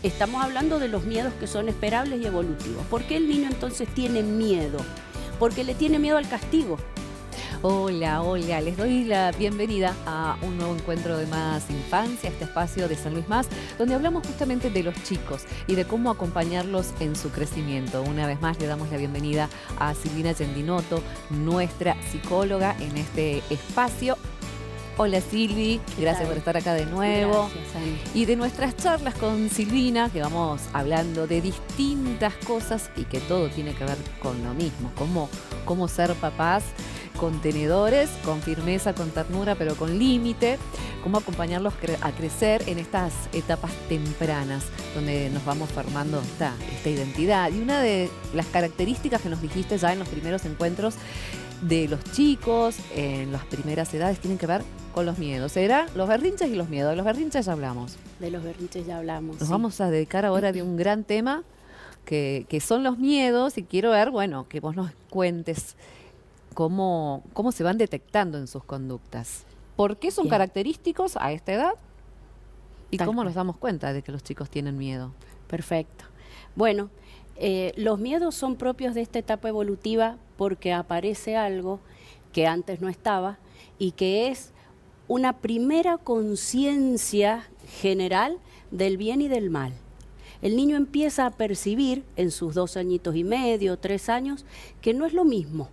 estamos hablando de los miedos que son esperables y evolutivos. ¿Por qué el niño entonces tiene miedo? Porque le tiene miedo al castigo. Hola, hola, les doy la bienvenida a un nuevo encuentro de Más Infancia, este espacio de San Luis Más, donde hablamos justamente de los chicos y de cómo acompañarlos en su crecimiento. Una vez más le damos la bienvenida a Silvina Gendinotto, nuestra psicóloga en este espacio. Hola Silvi, gracias por estar acá de nuevo. Gracias, Ani. Y de nuestras charlas con Silvina, que vamos hablando de distintas cosas y que todo tiene que ver con lo mismo, cómo ser papás contenedores, con firmeza, con ternura, pero con límite, cómo acompañarlos a crecer en estas etapas tempranas, donde nos vamos formando esta identidad. Y una de las características que nos dijiste ya en los primeros encuentros de los chicos, en las primeras edades, tienen que ver con los miedos. Serán los berrinches y los miedos. De los berrinches ya hablamos. De los berrinches ya hablamos. Nos vamos a dedicar ahora de un gran tema que son los miedos, y quiero ver, bueno, que vos nos cuentes cómo se van detectando en sus conductas. ¿Por qué son característicos a esta edad? ¿Y cómo nos damos cuenta de que los chicos tienen miedo? Perfecto. Bueno, los miedos son propios de esta etapa evolutiva porque aparece algo que antes no estaba y que es una primera conciencia general del bien y del mal. El niño empieza a percibir en sus 2 añitos y medio, 3 años, que no es lo mismo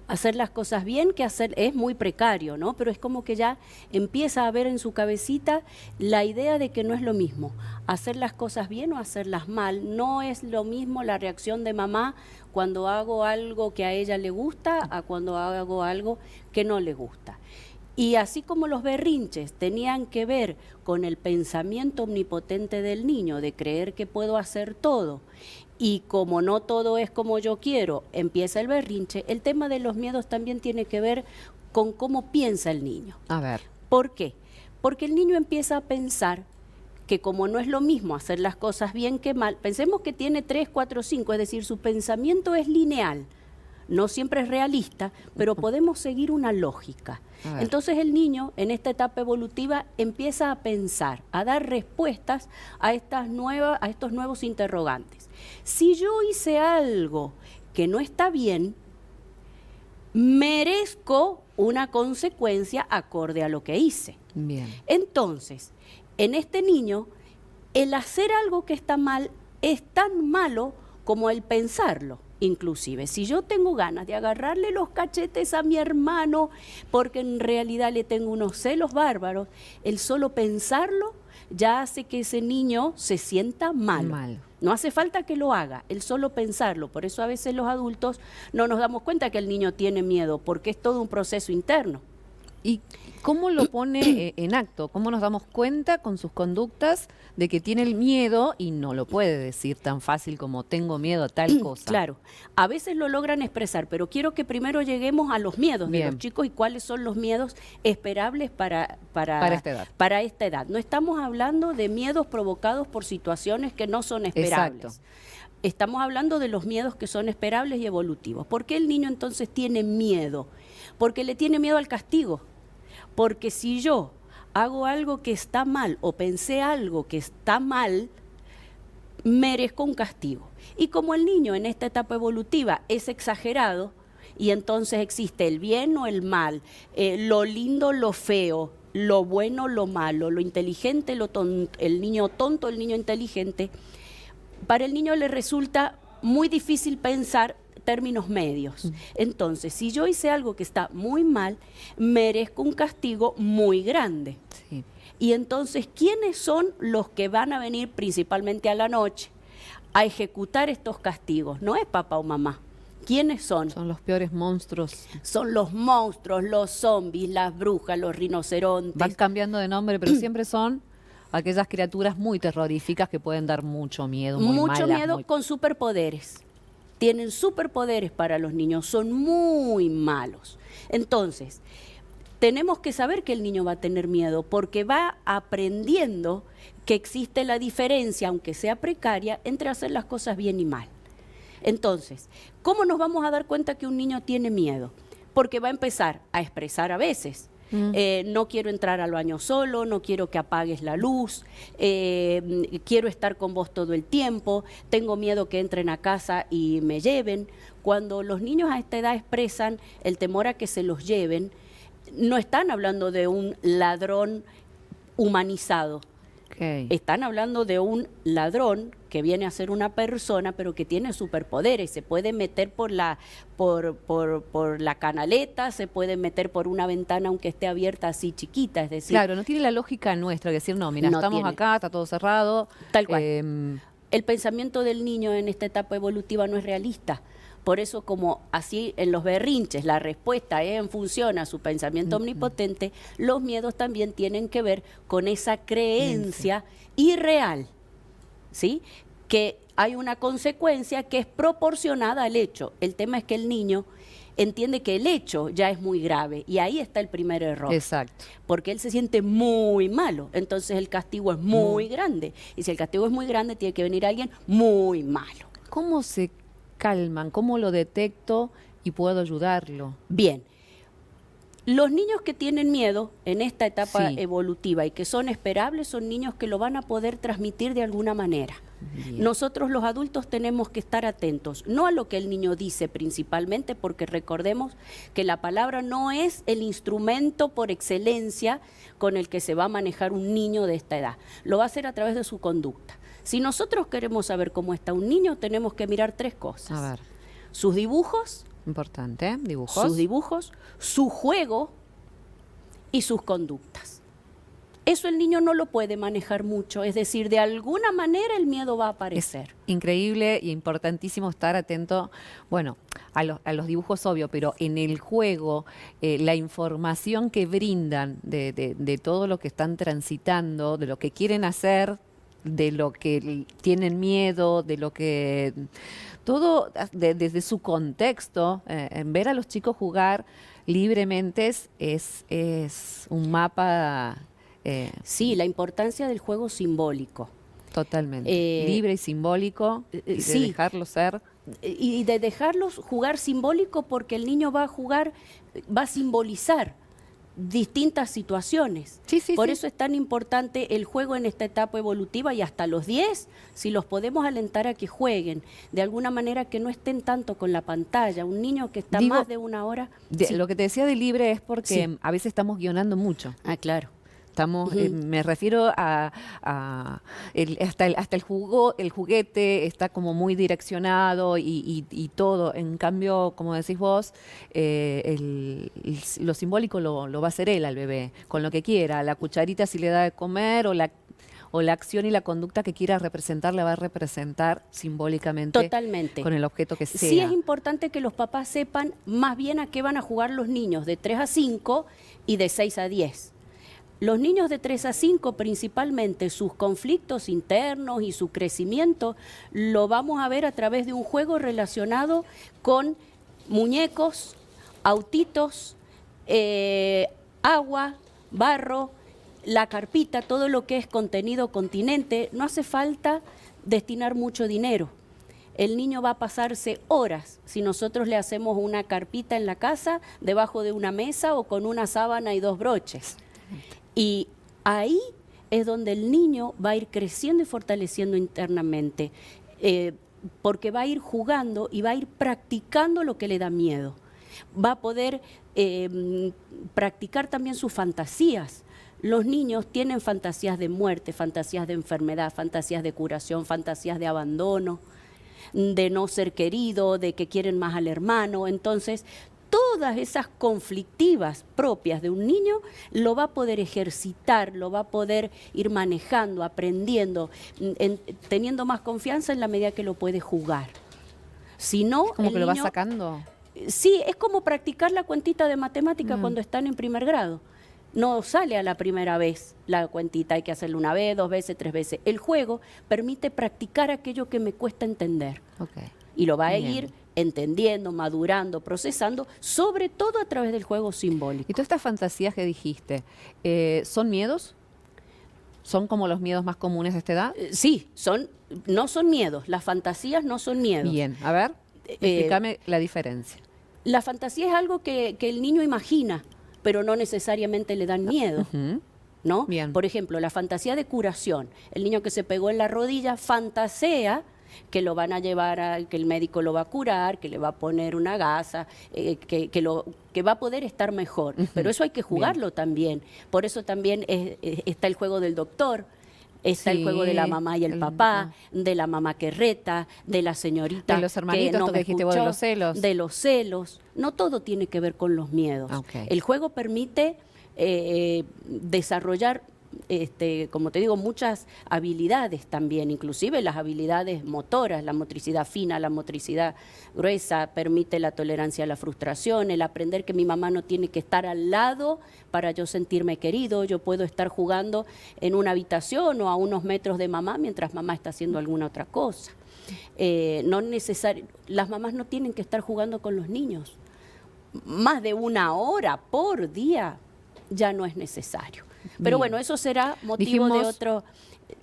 hacer las cosas bien que hacer, es muy precario, ¿no? Pero es como que ya empieza a ver en su cabecita la idea de que no es lo mismo hacer las cosas bien o hacerlas mal. No es lo mismo la reacción de mamá cuando hago algo que a ella le gusta a cuando hago algo que no le gusta. Y así como los berrinches tenían que ver con el pensamiento omnipotente del niño de creer que puedo hacer todo, y como no todo es como yo quiero, empieza el berrinche, el tema de los miedos también tiene que ver con cómo piensa el niño. A ver. ¿Por qué? Porque el niño empieza a pensar que como no es lo mismo hacer las cosas bien que mal, pensemos que tiene 3, 4, 5, es decir, su pensamiento es lineal. No siempre es realista, pero podemos seguir una lógica. Entonces el niño en esta etapa evolutiva empieza a pensar, a dar respuestas a estos nuevos interrogantes. Si yo hice algo que no está bien, merezco una consecuencia acorde a lo que hice. Bien. Entonces, en este niño, el hacer algo que está mal es tan malo como el pensarlo. Inclusive, si yo tengo ganas de agarrarle los cachetes a mi hermano porque en realidad le tengo unos celos bárbaros, el solo pensarlo ya hace que ese niño se sienta malo. No hace falta que lo haga, el solo pensarlo. Por eso a veces los adultos no nos damos cuenta que el niño tiene miedo, porque es todo un proceso interno. ¿Y cómo lo pone en acto? ¿Cómo nos damos cuenta con sus conductas de que tiene el miedo y no lo puede decir tan fácil como tengo miedo a tal cosa? Claro, a veces lo logran expresar, pero quiero que primero lleguemos a los miedos de los chicos y cuáles son los miedos esperables para esta edad. No estamos hablando de miedos provocados por situaciones que no son esperables. Exacto. Estamos hablando de los miedos que son esperables y evolutivos. ¿Por qué el niño entonces tiene miedo? Porque le tiene miedo al castigo. Porque si yo hago algo que está mal o pensé algo que está mal, merezco un castigo. Y como el niño en esta etapa evolutiva es exagerado, y entonces existe el bien o el mal, lo lindo, lo feo, lo bueno, lo malo, lo inteligente, lo tonto, el niño tonto, el niño inteligente, para el niño le resulta muy difícil pensar términos medios. Entonces, si yo hice algo que está muy mal, merezco un castigo muy grande. Sí. Y entonces, ¿quiénes son los que van a venir principalmente a la noche a ejecutar estos castigos? No es papá o mamá. ¿Quiénes son? Son los peores monstruos. Son los monstruos, los zombies, las brujas, los rinocerontes. Van cambiando de nombre, pero siempre son aquellas criaturas muy terroríficas que pueden dar mucho miedo, mucho miedo con superpoderes. Tienen superpoderes para los niños, son muy malos. Entonces, tenemos que saber que el niño va a tener miedo porque va aprendiendo que existe la diferencia, aunque sea precaria, entre hacer las cosas bien y mal. Entonces, ¿cómo nos vamos a dar cuenta que un niño tiene miedo? Porque va a empezar a expresar a veces no quiero entrar al baño solo, no quiero que apagues la luz, quiero estar con vos todo el tiempo, tengo miedo que entren a casa y me lleven. Cuando los niños a esta edad expresan el temor a que se los lleven, no están hablando de un ladrón humanizado. Okay. Están hablando de un ladrón que viene a ser una persona, pero que tiene superpoderes. Se puede meter por la canaleta, se puede meter por una ventana aunque esté abierta así chiquita. Es decir, claro, no tiene la lógica nuestra, decir, no, mira, no estamos tiene. acá, está todo cerrado. Tal cual. El pensamiento del niño en esta etapa evolutiva no es realista. Por eso, como así en los berrinches la respuesta es en función a su pensamiento omnipotente, los miedos también tienen que ver con esa creencia irreal, ¿sí? Que hay una consecuencia que es proporcionada al hecho. El tema es que el niño entiende que el hecho ya es muy grave y ahí está el primer error. Exacto. Porque él se siente muy malo, entonces el castigo es muy grande. Y si el castigo es muy grande, tiene que venir alguien muy malo. ¿Cómo se calman? ¿Cómo lo detecto y puedo ayudarlo? Bien, los niños que tienen miedo en esta etapa Sí. evolutiva y que son esperables son niños que lo van a poder transmitir de alguna manera. Bien. Nosotros los adultos tenemos que estar atentos, no a lo que el niño dice principalmente, porque recordemos que la palabra no es el instrumento por excelencia con el que se va a manejar un niño de esta edad. Lo va a hacer a través de su conducta. Si nosotros queremos saber cómo está un niño, tenemos que mirar tres cosas. A ver, Sus dibujos, importante, dibujos. su juego y sus conductas. Eso el niño no lo puede manejar mucho, es decir, de alguna manera el miedo va a aparecer. Increíble y importantísimo estar atento, bueno, a los dibujos, obvio, pero en el juego, la información que brindan de todo lo que están transitando, de lo que quieren hacer, de lo que tienen miedo, de lo que... Todo desde su contexto, en ver a los chicos jugar libremente es un mapa... Sí, la importancia del juego simbólico. Totalmente. Libre y simbólico, y de sí. dejarlo ser. Y de dejarlos jugar simbólico porque el niño va a jugar, va a simbolizar distintas situaciones. Por eso es tan importante el juego en esta etapa evolutiva y hasta los 10, si los podemos alentar a que jueguen, de alguna manera que no estén tanto con la pantalla. Un niño que está más de una hora... Sí. Lo que te decía de libre es porque a veces estamos guionando mucho. Ah, claro. Estamos, me refiero hasta el juguete está como muy direccionado y todo. En cambio, como decís vos, lo simbólico lo va a hacer él al bebé, con lo que quiera. La cucharita si le da de comer o la acción y la conducta que quiera representar la va a representar simbólicamente. Totalmente. Con el objeto que sea. Sí es importante que los papás sepan más bien a qué van a jugar los niños de 3 a 5 y de 6 a 10. Los niños de 3 a 5 principalmente sus conflictos internos y su crecimiento lo vamos a ver a través de un juego relacionado con muñecos, autitos, agua, barro, la carpita, todo lo que es contenido continente. No hace falta destinar mucho dinero. El niño va a pasarse horas si nosotros le hacemos una carpita en la casa, debajo de una mesa o con una sábana y 2 broches. Y ahí es donde el niño va a ir creciendo y fortaleciendo internamente, porque va a ir jugando y va a ir practicando lo que le da miedo. Va a poder practicar también sus fantasías. Los niños tienen fantasías de muerte, fantasías de enfermedad, fantasías de curación, fantasías de abandono, de no ser querido, de que quieren más al hermano. Entonces, todas esas conflictivas propias de un niño lo va a poder ejercitar, lo va a poder ir manejando, aprendiendo, teniendo más confianza en la medida que lo puede jugar. Si no, como el que lo va niño, sacando. Sí, es como practicar la cuentita de matemática cuando están en primer grado. No sale a la primera vez la cuentita, hay que hacerlo 1 vez, 2 veces, 3 veces. El juego permite practicar aquello que me cuesta entender. Okay. Y lo va a Bien. ir entendiendo, madurando, procesando, sobre todo a través del juego simbólico. Y todas estas fantasías que dijiste, ¿son miedos? ¿Son como los miedos más comunes de esta edad? Sí, no son miedos, las fantasías no son miedos. Bien, a ver, explícame la diferencia. La fantasía es algo que el niño imagina, pero no necesariamente le dan miedo. ¿No? Bien. Por ejemplo, la fantasía de curación. El niño que se pegó en la rodilla fantasea que lo van a llevar, que el médico lo va a curar, que le va a poner una gasa, que va a poder estar mejor. Pero eso hay que jugarlo también. Por eso también está el juego del doctor. Está el juego de la mamá y el papá, de la mamá que reta, de la señorita de los hermanitos, que no que me dijiste vos, escuchó, de los celos. de los celos. No todo tiene que ver con los miedos. Okay. El juego permite desarrollar, como te digo, muchas habilidades también, inclusive las habilidades motoras, la motricidad fina, la motricidad gruesa, permite la tolerancia a la frustración, el aprender que mi mamá no tiene que estar al lado para yo sentirme querido, yo puedo estar jugando en una habitación o a unos metros de mamá mientras mamá está haciendo alguna otra cosa. Las mamás no tienen que estar jugando con los niños más de 1 hora por día. Ya no es necesario. Pero bueno, eso será motivo de otro...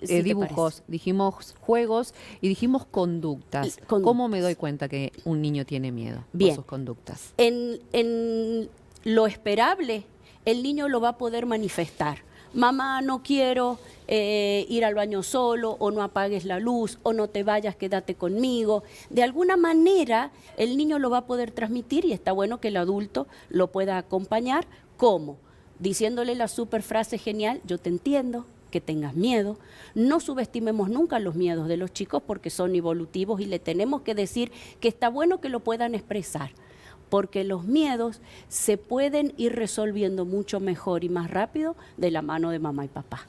dibujos, dijimos juegos y dijimos conductas. ¿Cómo me doy cuenta que un niño tiene miedo por sus conductas? En lo esperable, el niño lo va a poder manifestar. Mamá, no quiero ir al baño solo, o no apagues la luz, o no te vayas, quédate conmigo. De alguna manera, el niño lo va a poder transmitir y está bueno que el adulto lo pueda acompañar. ¿Cómo? Diciéndole la super frase genial: yo te entiendo, que tengas miedo. No subestimemos nunca los miedos de los chicos porque son evolutivos y le tenemos que decir que está bueno que lo puedan expresar, porque los miedos se pueden ir resolviendo mucho mejor y más rápido de la mano de mamá y papá.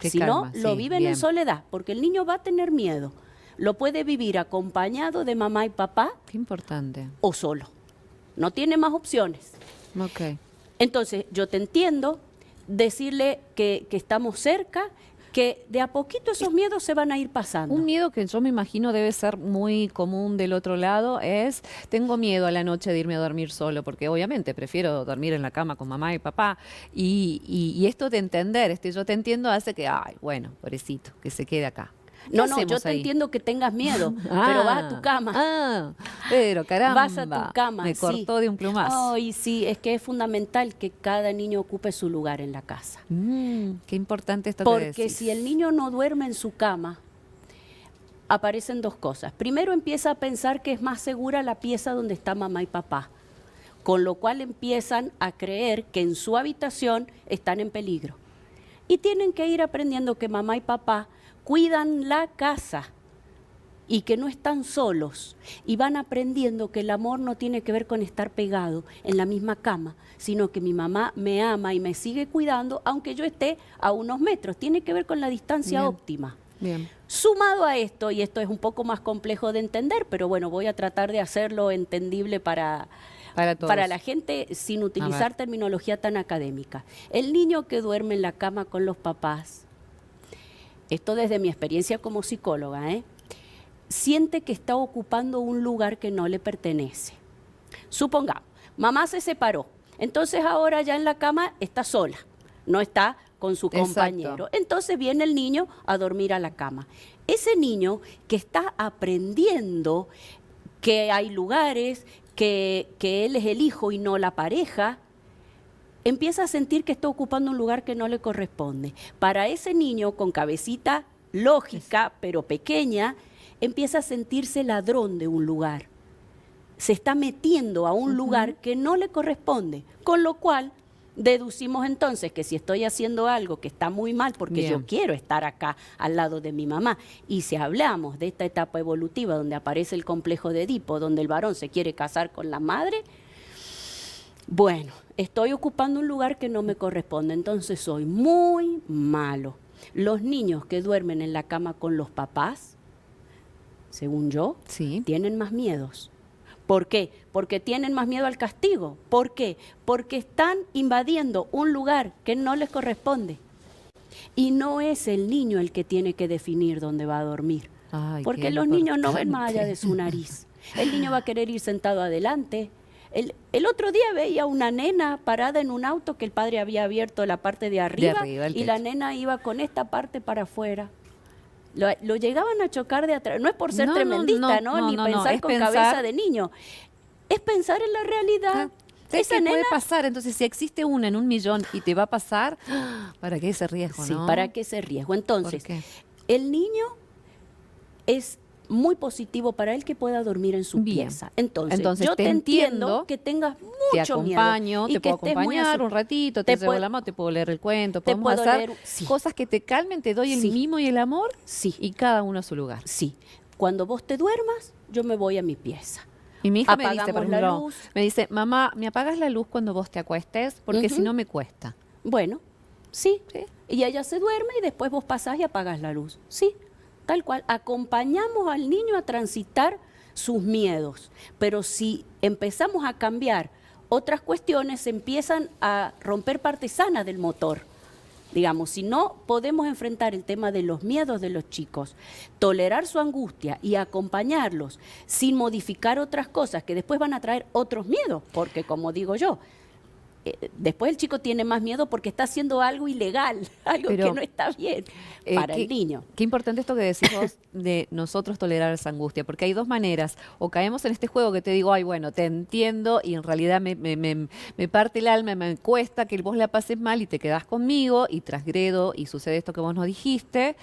Si no, lo viven en soledad, porque el niño va a tener miedo. Lo puede vivir acompañado de mamá y papá. Qué importante. O solo. No tiene más opciones. Ok. Entonces, yo te entiendo, decirle que estamos cerca, que de a poquito esos miedos se van a ir pasando. Un miedo que yo me imagino debe ser muy común del otro lado es: tengo miedo a la noche de irme a dormir solo, porque obviamente prefiero dormir en la cama con mamá y papá. Y esto de entender, yo te entiendo, hace que, ay, bueno, pobrecito, que se quede acá. No, yo te entiendo que tengas miedo, pero vas a tu cama. Pero caramba, vas a tu cama. Me cortó de un plumazo. Ay, sí, es que es fundamental que cada niño ocupe su lugar en la casa. Qué importante esto porque que decís. Porque si el niño no duerme en su cama, aparecen 2 cosas. Primero, empieza a pensar que es más segura la pieza donde está mamá y papá, con lo cual empiezan a creer que en su habitación están en peligro. Y tienen que ir aprendiendo que mamá y papá cuidan la casa y que no están solos, y van aprendiendo que el amor no tiene que ver con estar pegado en la misma cama, sino que mi mamá me ama y me sigue cuidando aunque yo esté a unos metros. Tiene que ver con la distancia óptima. Bien. Sumado a esto, y esto es un poco más complejo de entender, pero bueno, voy a tratar de hacerlo entendible para la gente sin utilizar terminología tan académica. El niño que duerme en la cama con los papás, esto desde mi experiencia como psicóloga, siente que está ocupando un lugar que no le pertenece. Supongamos, mamá se separó, entonces ahora ya en la cama está sola, no está con su compañero. Entonces viene el niño a dormir a la cama. Ese niño que está aprendiendo que hay lugares, que él es el hijo y no la pareja, empieza a sentir que está ocupando un lugar que no le corresponde. Para ese niño con cabecita lógica, pero pequeña, empieza a sentirse ladrón de un lugar. Se está metiendo a un lugar que no le corresponde, con lo cual deducimos entonces que si estoy haciendo algo que está muy mal, porque yo quiero estar acá al lado de mi mamá, y si hablamos de esta etapa evolutiva donde aparece el complejo de Edipo, donde el varón se quiere casar con la madre, bueno, estoy ocupando un lugar que no me corresponde, entonces soy muy malo. Los niños que duermen en la cama con los papás, según yo, tienen más miedos. ¿Por qué? Porque tienen más miedo al castigo. ¿Por qué? Porque están invadiendo un lugar que no les corresponde. Y no es el niño el que tiene que definir dónde va a dormir. Porque los niños no ven más allá de su nariz. El niño va a querer ir sentado adelante. El otro día veía una nena parada en un auto que el padre había abierto la parte de arriba y la nena iba con esta parte para afuera. Lo llegaban a chocar de atrás. No es por ser tremendista, ni pensar con cabeza de niño. Es pensar en la realidad. ¿Sabes Esa qué puede nena, pasar? Entonces, si existe una en 1.000.000 y te va a pasar, ¿para qué ese riesgo, sí, no? ¿para qué ese riesgo? Entonces, ¿Por qué? el niño es muy positivo para él que pueda dormir en su Bien. pieza. Entonces, Entonces, yo te te entiendo entiendo, que tengas te mucho miedo acompaño, y te que puedo estés muy acompañar un ratito, te llevo puedo- la mano, te puedo leer el cuento, te podemos puedo hacer leer, sí, cosas que te calmen, te doy el sí, mimo y el amor sí, y cada uno a su lugar. sí. Cuando vos te duermas, yo me voy a mi pieza. Y mi hija me dice, por Apagamos la ejemplo, luz. me dice, mamá, ¿me apagas la luz cuando vos te acuestes? Porque si Ujú. no me cuesta. Bueno, sí. ¿Sí? Y ella se duerme y después vos pasás y apagas la luz. Sí, tal cual. Acompañamos al niño a transitar sus miedos. Pero si empezamos a cambiar otras cuestiones, se empiezan a romper partes sanas del motor. Digamos, si no podemos enfrentar el tema de los miedos de los chicos, tolerar su angustia y acompañarlos sin modificar otras cosas que después van a traer otros miedos, porque como digo yo, después el chico tiene más miedo porque está haciendo algo ilegal, algo Pero, que no está bien para el niño. Qué importante esto que decís vos de nosotros tolerar esa angustia, porque hay dos maneras. O caemos en este juego que te digo, ay, bueno, te entiendo y en realidad me parte el alma, me cuesta que vos la pases mal y te quedás conmigo y transgredo y sucede esto que vos nos dijiste.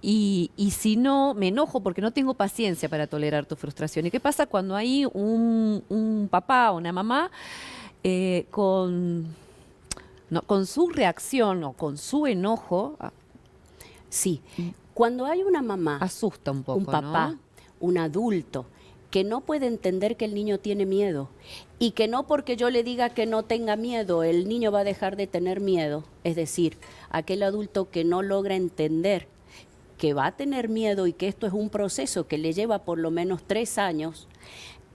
Y si no, me enojo porque no tengo paciencia para tolerar tu frustración. ¿Y qué pasa cuando hay un papá o una mamá con su reacción o con su enojo, Sí, cuando hay una mamá, asusta un poco, un papá, ¿no? un adulto que no puede entender que el niño tiene miedo y que no porque yo le diga que no tenga miedo, el niño va a dejar de tener miedo, es decir, aquel adulto que no logra entender que va a tener miedo y que esto es un proceso que le lleva por lo menos 3 años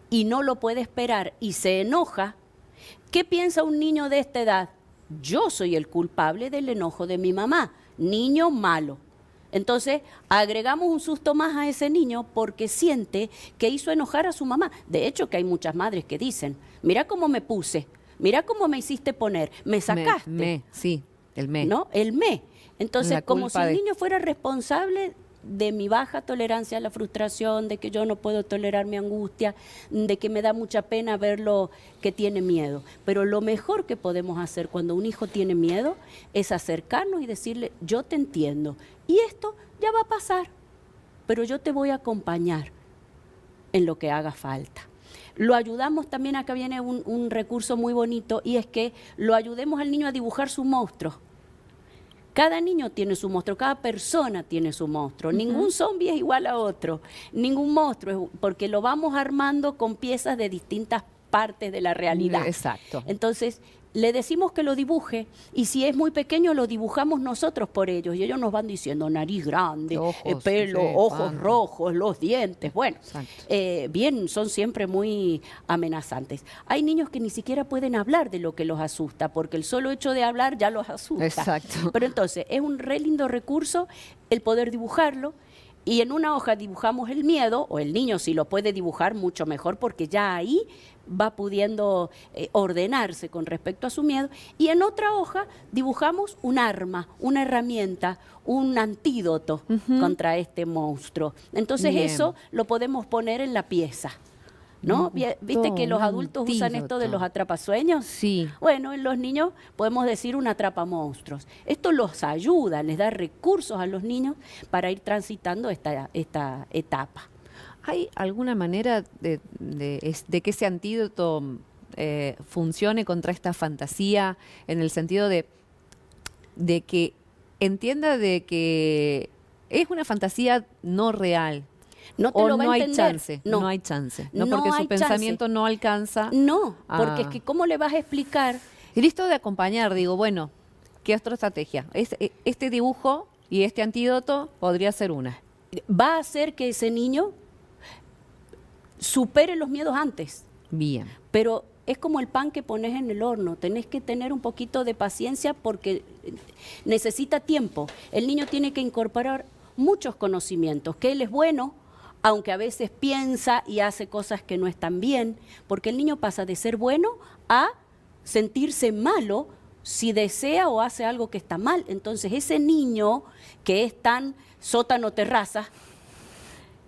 y no lo puede esperar y se enoja. ¿Qué piensa un niño de esta edad? Yo soy el culpable del enojo de mi mamá, niño malo. Entonces, agregamos un susto más a ese niño porque siente que hizo enojar a su mamá. De hecho, que hay muchas madres que dicen, mira cómo me puse, mira cómo me hiciste poner, me sacaste. Sí, el me. ¿No? El me. Entonces, La como si culpa el de- niño fuera responsable de mi baja tolerancia a la frustración, de que yo no puedo tolerar mi angustia, de que me da mucha pena verlo que tiene miedo. Pero lo mejor que podemos hacer cuando un hijo tiene miedo es acercarnos y decirle, yo te entiendo, y esto ya va a pasar, pero yo te voy a acompañar en lo que haga falta. Lo ayudamos también, acá viene un recurso muy bonito, y es que lo ayudemos al niño a dibujar su monstruo. Cada niño tiene su monstruo, cada persona tiene su monstruo. Ningún zombie es igual a otro, ningún monstruo, porque lo vamos armando con piezas de distintas partes de la realidad. Exacto. Entonces, le decimos que lo dibuje, y si es muy pequeño lo dibujamos nosotros por ellos, y ellos nos van diciendo nariz grande, Ojos, pelo, sí, ojos pan. rojos, los dientes, bueno, Exacto. bien, son siempre muy amenazantes. Hay niños que ni siquiera pueden hablar de lo que los asusta, porque el solo hecho de hablar ya los asusta. Exacto. Pero entonces, es un re lindo recurso el poder dibujarlo, y en una hoja dibujamos el miedo, o el niño si lo puede dibujar mucho mejor, porque ya ahí va pudiendo ordenarse con respecto a su miedo, y en otra hoja dibujamos un arma, una herramienta, un antídoto contra este monstruo. Entonces Bien. eso lo podemos poner en la pieza, ¿no? ¿Viste que los Un adultos usan esto de antídoto. los atrapasueños? Sí. Bueno, en los niños podemos decir un atrapamonstruos. Esto los ayuda, les da recursos a los niños para ir transitando esta etapa. ¿Hay alguna manera de que ese antídoto funcione contra esta fantasía en el sentido de que entienda de que es una fantasía no real? No te O lo va no a hay entender. chance, No. no hay chance, no No porque hay su pensamiento chance. no alcanza. No, porque es Ah. que ¿cómo le vas a explicar? Y listo de acompañar, digo, bueno, ¿qué otra estrategia? Este dibujo y este antídoto podría ser una. Va a hacer que ese niño supere los miedos antes. Bien. Pero es como el pan que pones en el horno, tenés que tener un poquito de paciencia porque necesita tiempo. El niño tiene que incorporar muchos conocimientos, que él es bueno, aunque a veces piensa y hace cosas que no están bien, porque el niño pasa de ser bueno a sentirse malo si desea o hace algo que está mal. Entonces ese niño que es tan sótano terraza,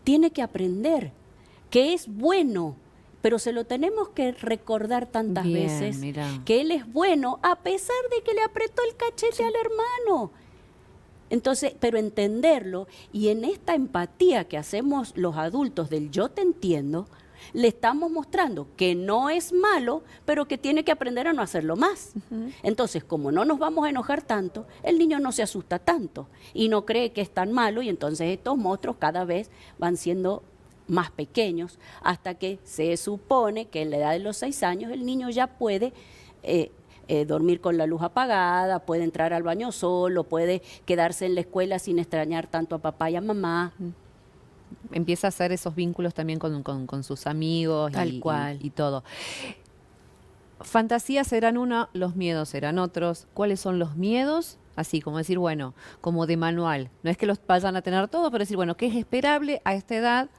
tiene que aprender que es bueno, pero se lo tenemos que recordar tantas Bien, veces mirá. que él es bueno a pesar de que le apretó el cachete al hermano. Entonces, pero entenderlo, y en esta empatía que hacemos los adultos del yo te entiendo, le estamos mostrando que no es malo, pero que tiene que aprender a no hacerlo más. Entonces, como no nos vamos a enojar tanto, el niño no se asusta tanto y no cree que es tan malo, y entonces estos monstruos cada vez van siendo más pequeños, hasta que se supone que en la edad de los 6 años el niño ya puede dormir con la luz apagada, puede entrar al baño solo, puede quedarse en la escuela sin extrañar tanto a papá y a mamá. Empieza a hacer esos vínculos también con sus amigos Tal cual. y todo. Fantasías eran una, los miedos eran otros. ¿Cuáles son los miedos? Así como decir, bueno, como de manual. No es que los vayan a tener todos, pero decir, bueno, ¿qué es esperable a esta edad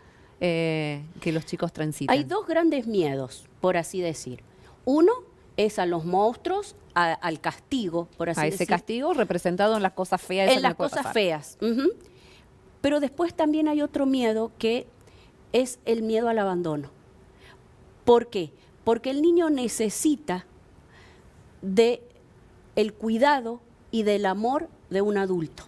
que los chicos transiten? Hay 2 grandes miedos, por así decir. Uno es a los monstruos, al castigo, por así A decir. ese castigo representado en las cosas feas. eso En que las me puede cosas pasar. feas. Pero después también hay otro miedo, que es el miedo al abandono. ¿Por qué? Porque el niño necesita de el cuidado y del amor de un adulto.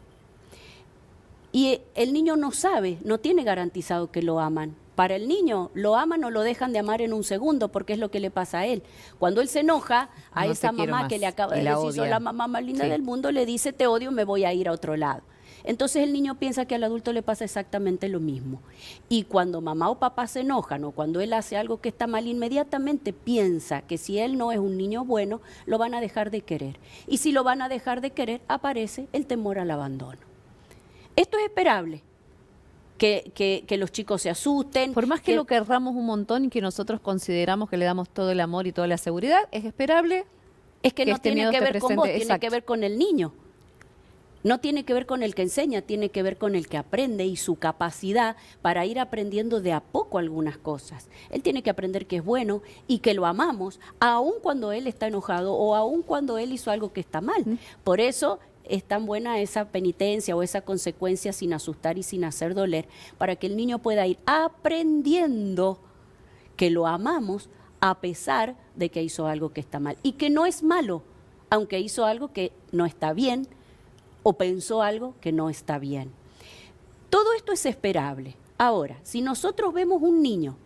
Y el niño no sabe, no tiene garantizado que lo aman. Para el niño, lo aman o lo dejan de amar en un segundo, porque es lo que le pasa a él. Cuando él se enoja, a No te esa quiero mamá más, que le acaba y de la decir, soy odia. la mamá más linda Sí. del mundo, le dice, te odio, me voy a ir a otro lado. Entonces el niño piensa que al adulto le pasa exactamente lo mismo. Y cuando mamá o papá se enojan, o cuando él hace algo que está mal, inmediatamente piensa que si él no es un niño bueno, lo van a dejar de querer. Y si lo van a dejar de querer, aparece el temor al abandono. Esto es esperable, que los chicos se asusten. Por más que lo querramos un montón y que nosotros consideramos que le damos todo el amor y toda la seguridad, es esperable es que no este tiene miedo que esté ver con vos, presente. tiene Exacto. que ver con el niño. No tiene que ver con el que enseña, tiene que ver con el que aprende y su capacidad para ir aprendiendo de a poco algunas cosas. Él tiene que aprender que es bueno y que lo amamos, aun cuando él está enojado o aun cuando él hizo algo que está mal. Por eso es tan buena esa penitencia o esa consecuencia sin asustar y sin hacer doler, para que el niño pueda ir aprendiendo que lo amamos a pesar de que hizo algo que está mal. Y que no es malo, aunque hizo algo que no está bien, o pensó algo que no está bien. Todo esto es esperable. Ahora, si nosotros vemos un niño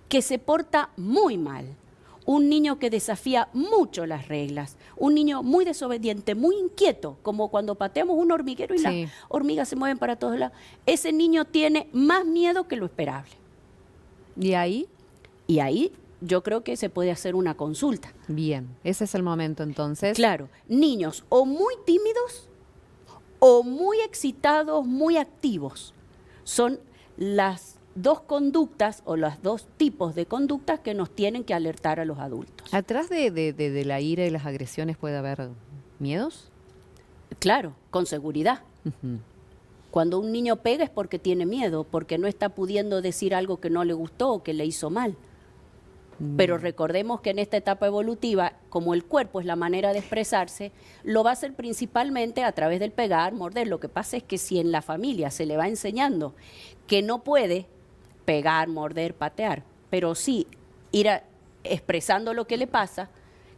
que se porta muy mal, un niño que desafía mucho las reglas, un niño muy desobediente, muy inquieto, como cuando pateamos un hormiguero y Sí. las hormigas se mueven para todos lados, ese niño tiene más miedo que lo esperable. ¿Y ahí? Y ahí yo creo que se puede hacer una consulta. Bien, ese es el momento entonces. Claro, niños o muy tímidos o muy excitados, muy activos. Son las 2 conductas o los 2 tipos de conductas que nos tienen que alertar a los adultos. ¿Atrás de la ira y las agresiones puede haber miedos? Claro, con seguridad. Ujú. Cuando un niño pega es porque tiene miedo, porque no está pudiendo decir algo que no le gustó o que le hizo mal. Pero recordemos que en esta etapa evolutiva, como el cuerpo es la manera de expresarse, lo va a hacer principalmente a través del pegar, morder. Lo que pasa es que si en la familia se le va enseñando que no puede pegar, morder, patear, pero sí ir expresando lo que le pasa,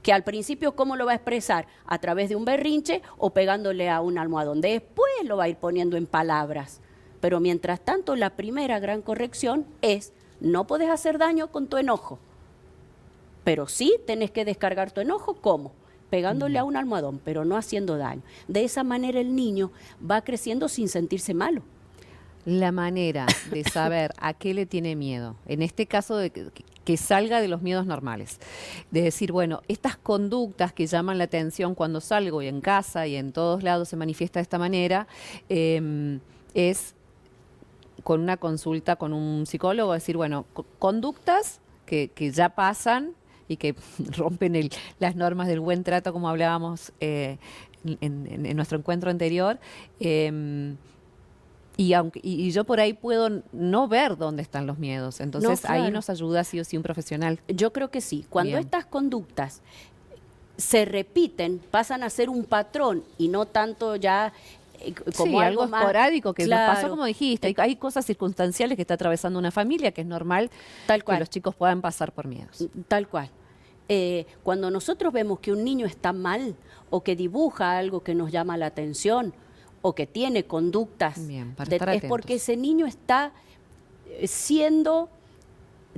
que al principio, ¿cómo lo va a expresar? A través de un berrinche o pegándole a un almohadón. Después lo va a ir poniendo en palabras. Pero mientras tanto, la primera gran corrección es: no podés hacer daño con tu enojo. Pero sí tenés que descargar tu enojo, ¿cómo? Pegándole a un almohadón, pero no haciendo daño. De esa manera el niño va creciendo sin sentirse malo. La manera de saber a qué le tiene miedo, en este caso de que salga de los miedos normales, de decir, bueno, estas conductas que llaman la atención cuando salgo y en casa y en todos lados se manifiesta de esta manera, es con una consulta con un psicólogo, decir, bueno, conductas que ya pasan y que rompen las normas del buen trato, como hablábamos en nuestro encuentro anterior. Y yo por ahí puedo no ver dónde están los miedos. Entonces, No, claro. ahí nos ayuda sí o sí un profesional. Yo creo que sí. Cuando Bien. estas conductas se repiten, pasan a ser un patrón y no tanto ya como sí, algo más esporádico que nos pasó, claro, como dijiste. Hay cosas circunstanciales que está atravesando una familia, que es normal tal que cual. los chicos puedan pasar por miedos. Tal cual. Cuando nosotros vemos que un niño está mal o que dibuja algo que nos llama la atención o que tiene conductas, Bien, para estar es atentos. porque ese niño está siendo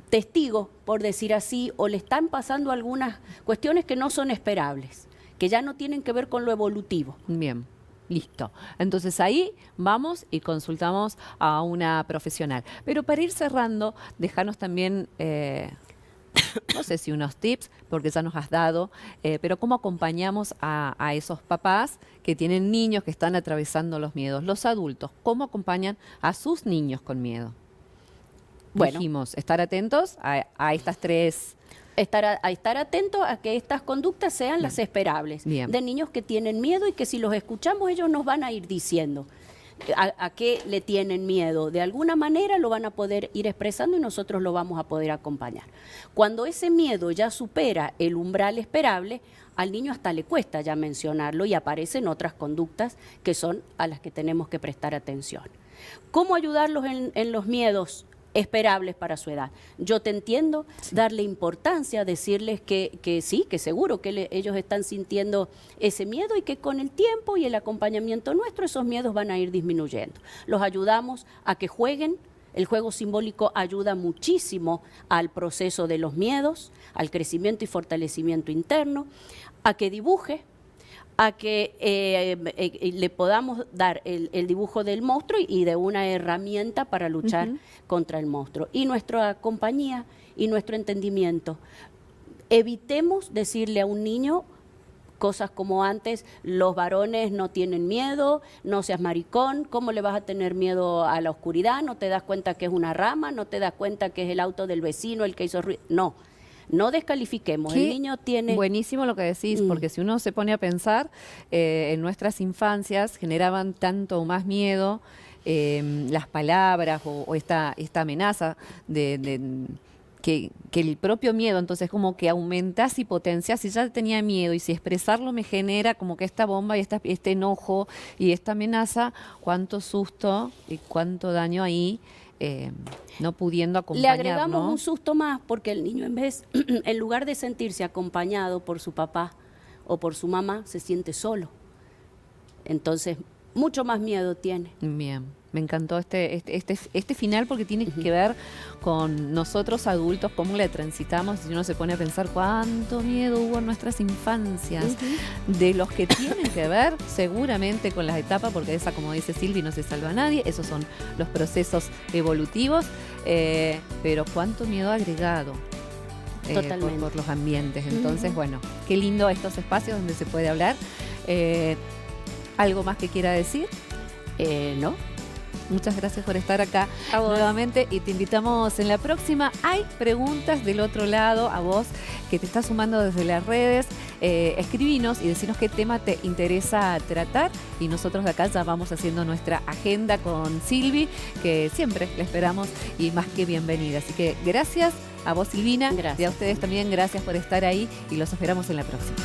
testigo, por decir así, o le están pasando algunas cuestiones que no son esperables, que ya no tienen que ver con lo evolutivo. Bien, listo. Entonces ahí vamos y consultamos a una profesional. Pero para ir cerrando, déjanos también, no sé si unos tips, porque ya nos has dado, pero cómo acompañamos a esos papás que tienen niños que están atravesando los miedos. Los adultos, ¿cómo acompañan a sus niños con miedo? Bueno. Dijimos, estar atentos a estas tres. Estar atento a que estas conductas sean las esperables, Bien. de niños que tienen miedo y que si los escuchamos ellos nos van a ir diciendo a qué le tienen miedo. De alguna manera lo van a poder ir expresando y nosotros lo vamos a poder acompañar. Cuando ese miedo ya supera el umbral esperable, al niño hasta le cuesta ya mencionarlo y aparecen otras conductas que son a las que tenemos que prestar atención. ¿Cómo ayudarlos en los miedos esperables para su edad? Yo te entiendo, darle importancia, decirles que sí, que seguro que ellos están sintiendo ese miedo y que con el tiempo y el acompañamiento nuestro esos miedos van a ir disminuyendo. Los ayudamos a que jueguen. El juego simbólico ayuda muchísimo al proceso de los miedos, al crecimiento y fortalecimiento interno, a que dibuje, a que le podamos dar el dibujo del monstruo y de una herramienta para luchar contra el monstruo. Y nuestra compañía y nuestro entendimiento. Evitemos decirle a un niño cosas como antes: los varones no tienen miedo, no seas maricón, ¿cómo le vas a tener miedo a la oscuridad? ¿No te das cuenta que es una rama? ¿No te das cuenta que es el auto del vecino el que hizo ruido? No descalifiquemos. El niño tiene... Buenísimo lo que decís, porque si uno se pone a pensar, en nuestras infancias generaban tanto o más miedo las palabras o esta amenaza que el propio miedo. Entonces como que aumentás y potenciás. Si ya tenía miedo y si expresarlo me genera como que esta bomba y este enojo y esta amenaza, cuánto susto y cuánto daño ahí, no pudiendo acompañar. Le agregamos ¿no? un susto más, porque el niño en lugar de sentirse acompañado por su papá o por su mamá, se siente solo. Entonces, mucho más miedo tiene. Bien, me encantó este final, porque tiene que ver con nosotros adultos, cómo la transitamos. Si uno se pone a pensar cuánto miedo hubo en nuestras infancias, de los que tienen que ver seguramente con las etapas, porque esa, como dice Silvi, no se salva a nadie, esos son los procesos evolutivos, pero cuánto miedo agregado. Por los ambientes. Entonces, bueno, qué lindo estos espacios donde se puede hablar. ¿Algo más que quiera decir? No. Muchas gracias por estar acá nuevamente y te invitamos en la próxima. Hay preguntas del otro lado, a vos que te estás sumando desde las redes. Escribinos y decinos qué tema te interesa tratar y nosotros de acá ya vamos haciendo nuestra agenda con Silvi, que siempre la esperamos y más que bienvenida. Así que gracias a vos, Silvina, Gracias. y a ustedes también gracias por estar ahí y los esperamos en la próxima.